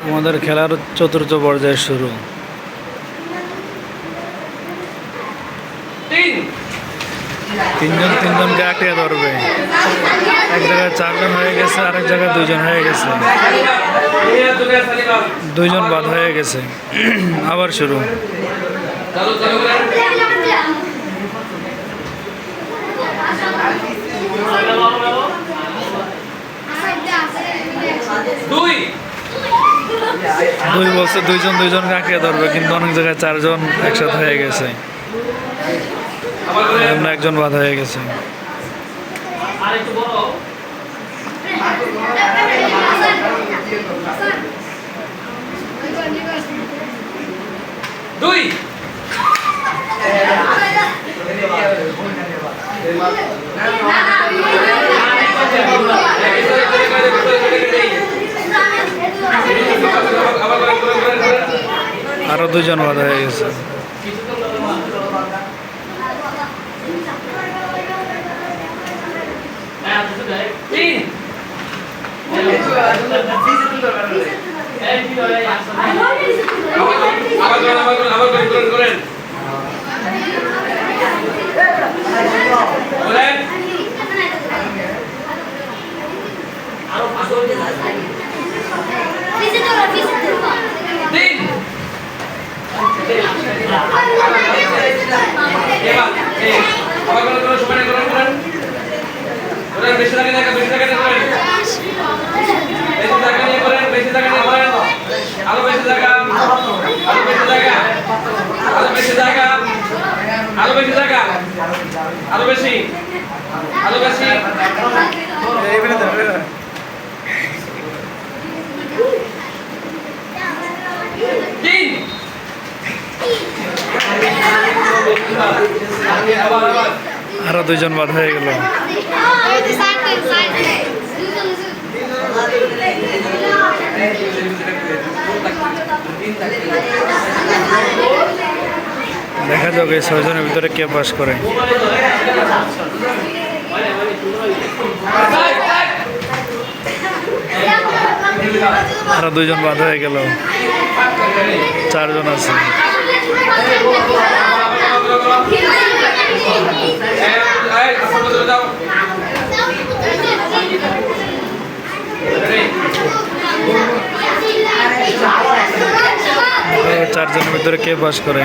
আমাদের খেলার চতুর্থ পর্যায়ে শুরু। তিনজনকে আটকে ধরবে। এক জায়গায় 4 জন হয়ে গেছে, আরেক জায়গায় 2 জন হয়ে গেছে, 2 জন বাদ হয়ে গেছে। আবার শুরু। দুই বলছে 2 জন 2 জনকে আঁকড়ে ধরবে, কিন্তু অনেক জায়গায় 4 জন একসাথে হয়ে গেছে, একজন বাধা হয়ে গেছে। আরো 2 জন বাধা হয়ে গেছে। আরো 2 জন বাধা হয়ে গেল। দেখা যাক এই 6 জনের ভিতরে কে পাস করে। আরো 2 জন বাধা হয়ে গেল, 4 জন আছে। চার জনের ভিতরে কে পাস করে?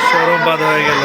সৌরভ বাদ হয়ে গেল।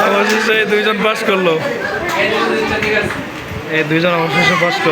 অবশেষে 2 জন পাস করলো, এই 2 জন অবশেষে পাস করলো।